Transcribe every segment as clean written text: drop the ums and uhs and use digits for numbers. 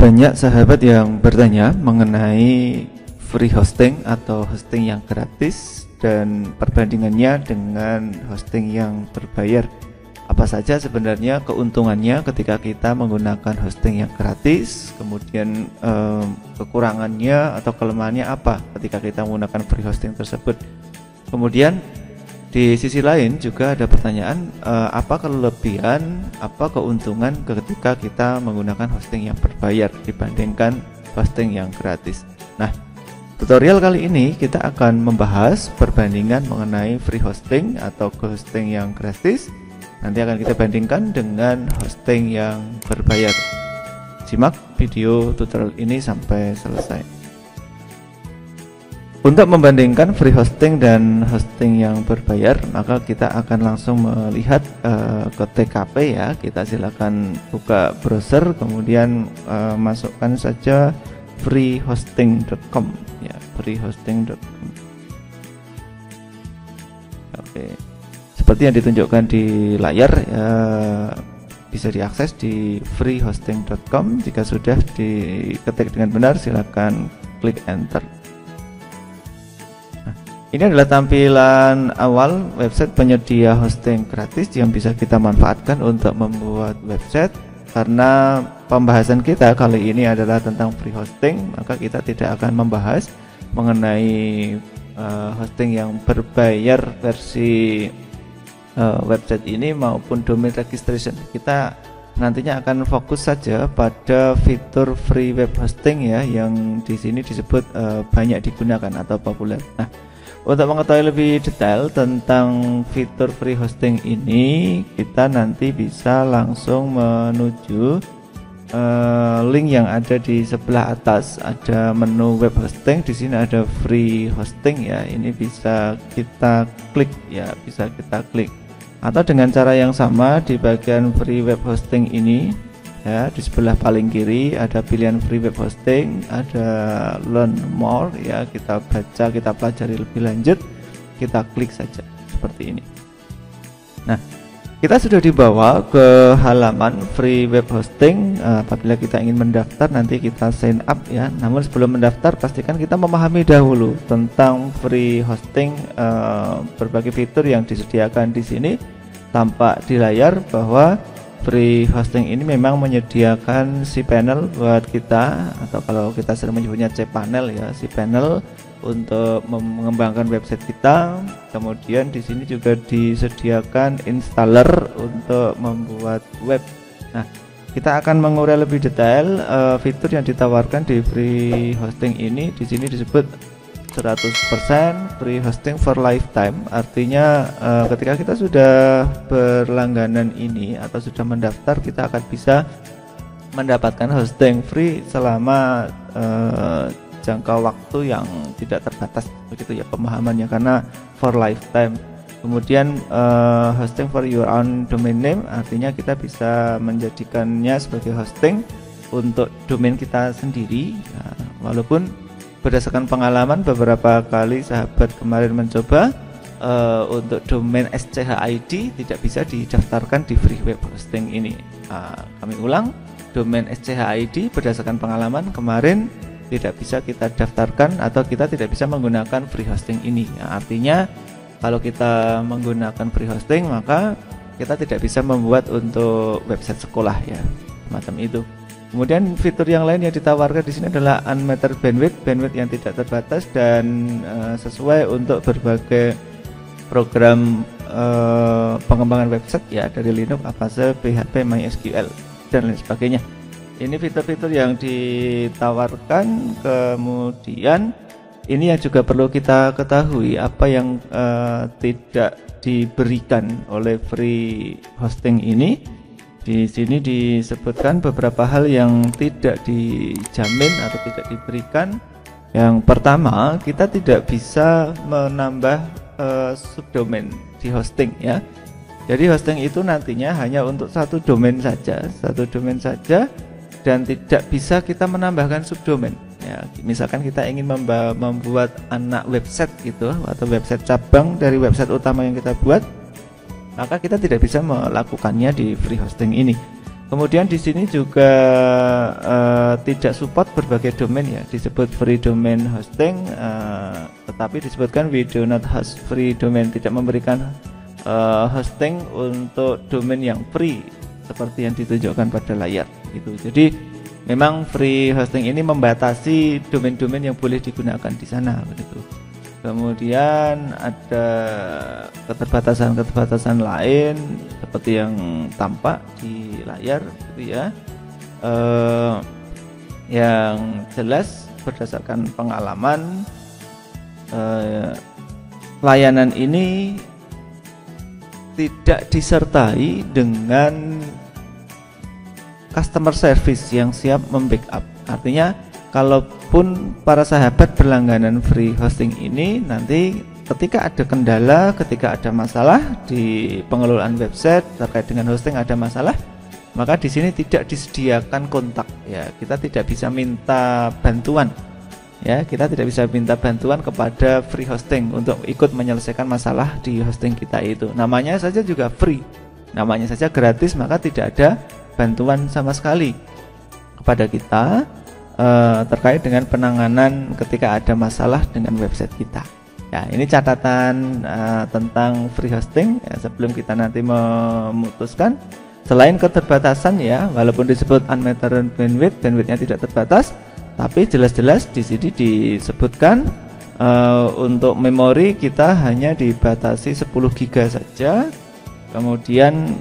Banyak sahabat yang bertanya mengenai free hosting atau hosting yang gratis dan perbandingannya dengan hosting yang berbayar. Apa saja sebenarnya keuntungannya ketika kita menggunakan hosting yang gratis, kemudian kekurangannya atau kelemahannya apa ketika kita menggunakan free hosting tersebut. Kemudian di sisi lain juga ada pertanyaan, apa kelebihan, apa keuntungan ketika kita menggunakan hosting yang berbayar dibandingkan hosting yang gratis. Nah, tutorial kali ini kita akan membahas perbandingan mengenai free hosting atau hosting yang gratis. Nanti akan kita bandingkan dengan hosting yang berbayar. Simak video tutorial ini sampai selesai. Untuk membandingkan free hosting dan hosting yang berbayar, maka kita akan langsung melihat ke TKP ya. Kita silakan buka browser, kemudian masukkan saja freehosting.com ya, freehosting.com. Oke. Seperti yang ditunjukkan di layar ya, bisa diakses di freehosting.com. Jika sudah diketik dengan benar, silakan klik enter. Ini adalah tampilan awal website penyedia hosting gratis yang bisa kita manfaatkan untuk membuat website. Karena pembahasan kita kali ini adalah tentang free hosting, maka kita tidak akan membahas mengenai hosting yang berbayar versi website ini maupun domain registration. Kita nantinya akan fokus saja pada fitur free web hosting ya, yang di sini disebut banyak digunakan atau populer. Nah, untuk mengetahui lebih detail tentang fitur free hosting ini, kita nanti bisa langsung menuju link yang ada di sebelah atas. Ada menu web hosting, di sini ada free hosting ya. Ini bisa kita klik ya, bisa kita klik. Atau dengan cara yang sama di bagian free web hosting ini ya, di sebelah paling kiri ada pilihan free web hosting, ada learn more ya, kita baca, kita pelajari lebih lanjut, kita klik saja seperti ini. Nah, kita sudah dibawa ke halaman free web hosting. Apabila kita ingin mendaftar, nanti kita sign up ya. Namun sebelum mendaftar, pastikan kita memahami dahulu tentang free hosting. Berbagai fitur yang disediakan di sini tampak di layar bahwa free hosting ini memang menyediakan cPanel buat kita, atau kalau kita sering menyebutnya cPanel ya, cPanel untuk mengembangkan website kita. Kemudian di sini juga disediakan installer untuk membuat web. Nah, kita akan mengurai lebih detail fitur yang ditawarkan di free hosting ini. Di sini disebut 100% free hosting for lifetime. Artinya ketika kita sudah berlangganan ini atau sudah mendaftar, kita akan bisa mendapatkan hosting free selama jangka waktu yang tidak terbatas, begitu ya pemahamannya, karena for lifetime. Kemudian hosting for your own domain name, artinya kita bisa menjadikannya sebagai hosting untuk domain kita sendiri. Nah, walaupun berdasarkan pengalaman beberapa kali sahabat kemarin mencoba untuk domain SCH-ID tidak bisa didaftarkan di free web hosting ini. Kami ulang, domain SCH-ID berdasarkan pengalaman kemarin tidak bisa kita daftarkan atau kita tidak bisa menggunakan free hosting ini. Artinya kalau kita menggunakan free hosting, maka kita tidak bisa membuat untuk website sekolah ya, semacam itu. Kemudian fitur yang lain yang ditawarkan di sini adalah unmetered bandwidth yang tidak terbatas dan sesuai untuk berbagai program pengembangan website ya, dari Linux, Avast, PHP, MySQL dan lain sebagainya. Ini fitur-fitur yang ditawarkan. Kemudian ini yang juga perlu kita ketahui, apa yang tidak diberikan oleh free hosting ini. Di sini disebutkan beberapa hal yang tidak dijamin atau tidak diberikan. Yang pertama, kita tidak bisa menambah subdomain di hosting ya. Jadi hosting itu nantinya hanya untuk satu domain saja, dan tidak bisa kita menambahkan subdomain. Ya, misalkan kita ingin membuat anak website gitu atau website cabang dari website utama yang kita buat, maka kita tidak bisa melakukannya di free hosting ini. Kemudian di sini juga tidak support berbagai domain ya, disebut free domain hosting, tetapi disebutkan we do not host free domain, tidak memberikan hosting untuk domain yang free seperti yang ditunjukkan pada layar gitu. Jadi memang free hosting ini membatasi domain-domain yang boleh digunakan di sana begitu. Kemudian ada keterbatasan-keterbatasan lain seperti yang tampak di layar gitu ya. Yang jelas berdasarkan pengalaman layanan ini tidak disertai dengan customer service yang siap membackup. Artinya kalaupun para sahabat berlangganan free hosting ini, nanti ketika ada kendala, ketika ada masalah di pengelolaan website terkait dengan hosting ada masalah, maka di sini tidak disediakan kontak ya. Kita tidak bisa minta bantuan ya, kita tidak bisa minta bantuan kepada free hosting untuk ikut menyelesaikan masalah di hosting kita itu. Namanya saja juga free, namanya saja gratis, maka tidak ada bantuan sama sekali kepada kita terkait dengan penanganan ketika ada masalah dengan website kita. Ya, ini catatan tentang free hosting ya, sebelum kita nanti memutuskan. Selain keterbatasan ya, walaupun disebut unmetered bandwidth, bandwidthnya tidak terbatas, tapi jelas-jelas di sini disebutkan untuk memori kita hanya dibatasi 10 GB saja. Kemudian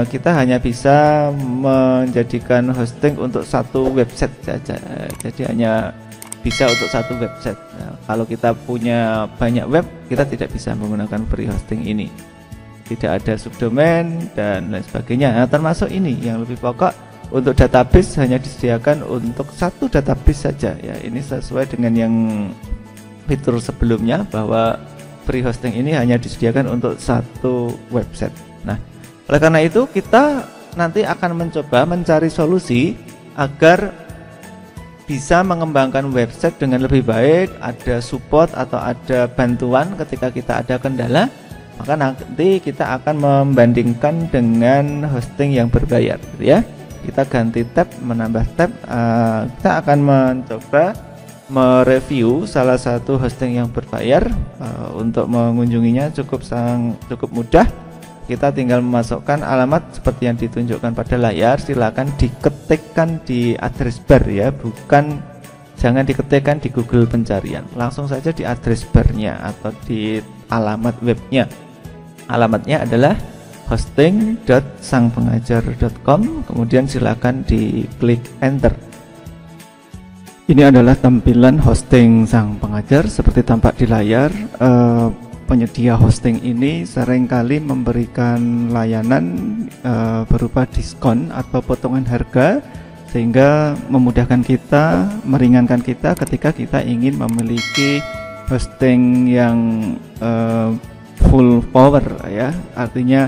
kita hanya bisa menjadikan hosting untuk satu website saja. Jadi hanya bisa untuk satu website. Nah, kalau kita punya banyak web, kita tidak bisa menggunakan free hosting ini. Tidak ada subdomain dan lain sebagainya. Nah, termasuk ini yang lebih pokok, untuk database hanya disediakan untuk satu database saja. Ya, ini sesuai dengan yang fitur sebelumnya bahwa free hosting ini hanya disediakan untuk satu website. Nah, oleh karena itu kita nanti akan mencoba mencari solusi agar bisa mengembangkan website dengan lebih baik, ada support atau ada bantuan ketika kita ada kendala, maka nanti kita akan membandingkan dengan hosting yang berbayar gitu ya. Kita ganti tab, menambah tab, kita akan mencoba mereview salah satu hosting yang berbayar. Untuk mengunjunginya cukup mudah. Kita tinggal memasukkan alamat seperti yang ditunjukkan pada layar. Silakan diketikkan di address bar ya, jangan diketikkan di Google pencarian, langsung saja di address barnya atau di alamat webnya. Alamatnya adalah hosting.sangpengajar.com, kemudian silakan diklik enter. Ini adalah tampilan hosting Sang Pengajar seperti tampak di layar. Penyedia hosting ini seringkali memberikan layanan berupa diskon atau potongan harga, sehingga memudahkan kita, meringankan kita ketika kita ingin memiliki hosting yang full power ya. Artinya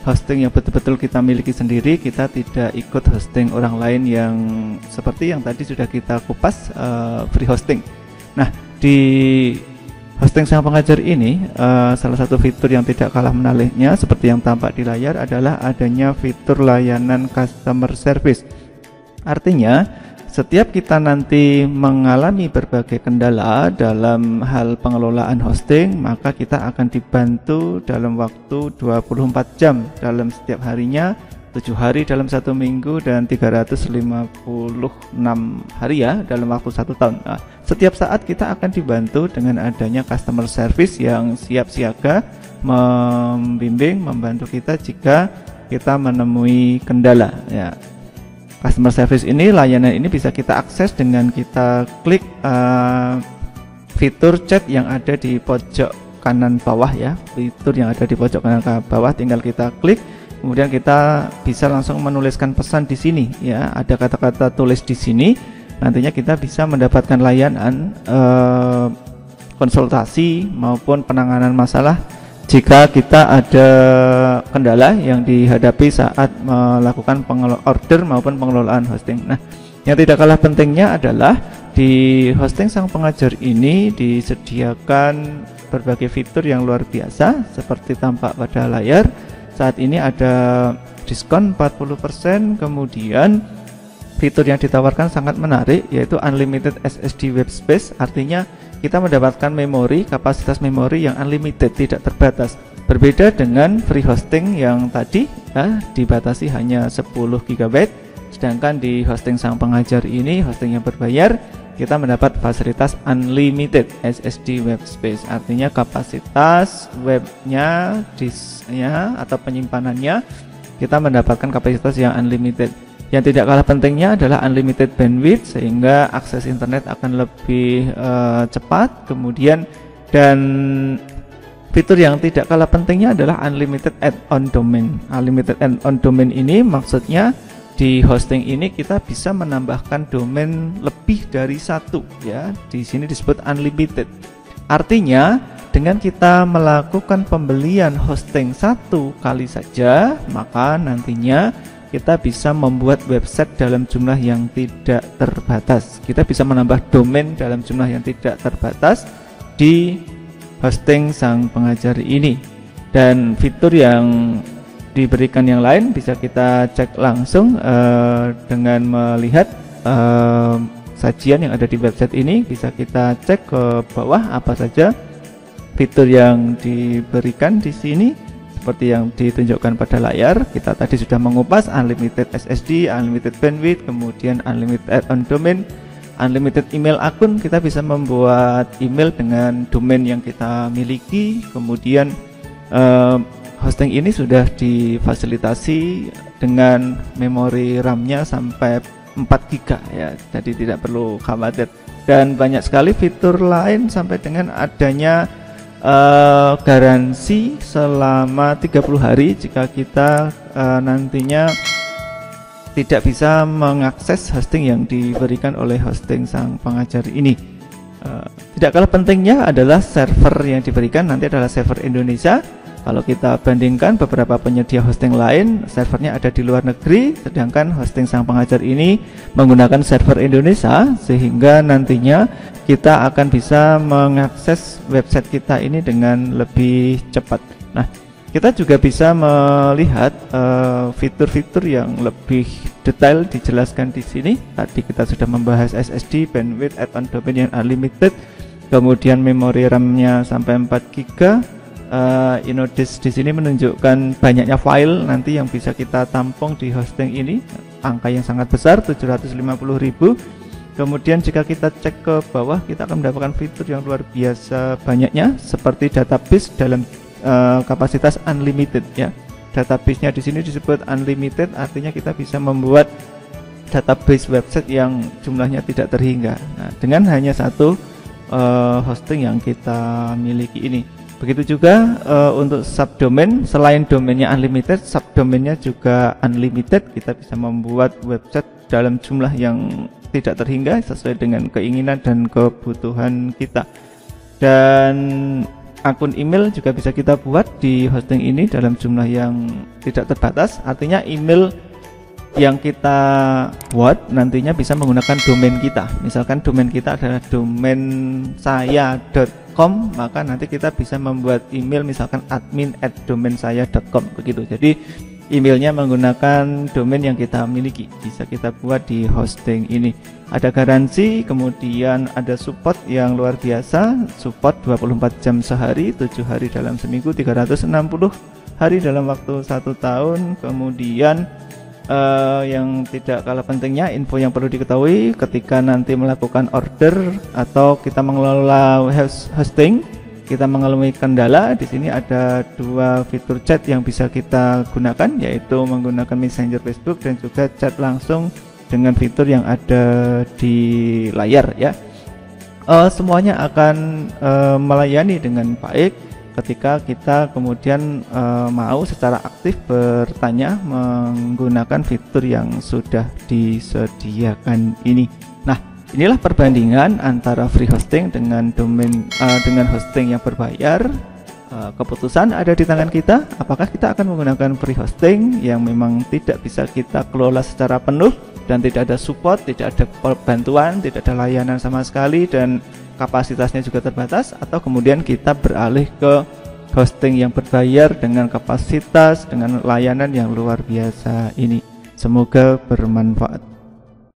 hosting yang betul-betul kita miliki sendiri, kita tidak ikut hosting orang lain yang seperti yang tadi sudah kita kupas, free hosting. Nah, di hosting Sang Pengajar ini salah satu fitur yang tidak kalah menariknya seperti yang tampak di layar adalah adanya fitur layanan customer service. Artinya setiap kita nanti mengalami berbagai kendala dalam hal pengelolaan hosting, maka kita akan dibantu dalam waktu 24 jam dalam setiap harinya, 7 hari dalam 1 minggu, dan 356 hari ya dalam waktu 1 tahun. Nah, setiap saat kita akan dibantu dengan adanya customer service yang siap siaga membimbing, membantu kita jika kita menemui kendala ya. Customer service ini, layanan ini bisa kita akses dengan kita klik fitur chat yang ada di pojok kanan bawah ya. Fitur yang ada di pojok kanan bawah tinggal kita klik, kemudian kita bisa langsung menuliskan pesan di sini ya. Ada kata-kata tulis di sini. Nantinya kita bisa mendapatkan layanan konsultasi maupun penanganan masalah jika kita ada kendala yang dihadapi saat melakukan order maupun pengelolaan hosting. Nah, yang tidak kalah pentingnya adalah di hosting Sang Pengajar ini disediakan berbagai fitur yang luar biasa seperti tampak pada layar. Saat ini ada diskon 40%. Kemudian fitur yang ditawarkan sangat menarik, yaitu unlimited SSD web space. Artinya kita mendapatkan memori, kapasitas memori yang unlimited, tidak terbatas. Berbeda dengan free hosting yang tadi ya, dibatasi hanya 10 GB. Sedangkan di hosting sang pengajar ini, hosting yang berbayar, kita mendapat fasilitas unlimited SSD web space. Artinya kapasitas webnya, disknya atau penyimpanannya, kita mendapatkan kapasitas yang unlimited. Yang tidak kalah pentingnya adalah unlimited bandwidth, sehingga akses internet akan lebih cepat. Kemudian dan fitur yang tidak kalah pentingnya adalah unlimited add-on domain. Unlimited add-on domain ini maksudnya di hosting ini kita bisa menambahkan domain lebih dari satu ya. Di sini disebut unlimited. Artinya dengan kita melakukan pembelian hosting satu kali saja, maka nantinya kita bisa membuat website dalam jumlah yang tidak terbatas. Kita bisa menambah domain dalam jumlah yang tidak terbatas di hosting sang pengajar ini. Dan fitur yang diberikan yang lain bisa kita cek langsung dengan melihat sajian yang ada di website ini. Bisa kita cek ke bawah apa saja fitur yang diberikan di sini. Seperti yang ditunjukkan pada layar, kita tadi sudah mengupas unlimited SSD, unlimited bandwidth, kemudian unlimited add-on domain, unlimited email akun. Kita bisa membuat email dengan domain yang kita miliki. Kemudian hosting ini sudah difasilitasi dengan memori RAM-nya sampai 4 GB ya, jadi tidak perlu khawatir. Dan banyak sekali fitur lain, sampai dengan adanya garansi selama 30 hari jika kita nantinya tidak bisa mengakses hosting yang diberikan oleh hosting sang pengajar ini. Tidak kalah pentingnya adalah server yang diberikan nanti adalah server Indonesia. Kalau kita bandingkan beberapa penyedia hosting lain, servernya ada di luar negeri, sedangkan hosting sang pengajar ini menggunakan server Indonesia, sehingga nantinya kita akan bisa mengakses website kita ini dengan lebih cepat. Nah, kita juga bisa melihat fitur-fitur yang lebih detail dijelaskan di sini. Tadi kita sudah membahas SSD, bandwidth, add-on domain yang unlimited, kemudian memori RAM-nya sampai 4 GB. Inodisk di sini menunjukkan banyaknya file nanti yang bisa kita tampung di hosting ini, angka yang sangat besar 750.000. Kemudian jika kita cek ke bawah, kita akan mendapatkan fitur yang luar biasa banyaknya, seperti database dalam kapasitas unlimited ya. Database-nya di sini disebut unlimited, artinya kita bisa membuat database website yang jumlahnya tidak terhingga. Nah, dengan hanya satu hosting yang kita miliki ini. Begitu juga untuk subdomain, selain domainnya unlimited, subdomainnya juga unlimited. Kita bisa membuat website dalam jumlah yang tidak terhingga sesuai dengan keinginan dan kebutuhan kita. Dan akun email juga bisa kita buat di hosting ini dalam jumlah yang tidak terbatas. Artinya email yang kita buat nantinya bisa menggunakan domain kita. Misalkan domain kita adalah domain saya.com, maka nanti kita bisa membuat email misalkan admin@domainsaya.com begitu. Jadi emailnya menggunakan domain yang kita miliki, bisa kita buat di hosting ini. Ada garansi, kemudian ada support yang luar biasa, support 24 jam sehari, 7 hari dalam seminggu, 360 hari dalam waktu 1 tahun. Kemudian yang tidak kalah pentingnya, info yang perlu diketahui ketika nanti melakukan order atau kita mengelola hosting, kita mengalami kendala. Di sini ada 2 fitur chat yang bisa kita gunakan, yaitu menggunakan Messenger Facebook dan juga chat langsung dengan fitur yang ada di layar ya. Semuanya akan melayani dengan baik ketika kita kemudian mau secara aktif bertanya menggunakan fitur yang sudah disediakan ini. Nah, inilah perbandingan antara free hosting dengan domain dengan hosting yang berbayar. Keputusan ada di tangan kita. Apakah kita akan menggunakan free hosting yang memang tidak bisa kita kelola secara penuh dan tidak ada support, tidak ada bantuan, tidak ada layanan sama sekali, dan kapasitasnya juga terbatas, atau kemudian kita beralih ke hosting yang berbayar dengan kapasitas, dengan layanan yang luar biasa ini. Semoga bermanfaat.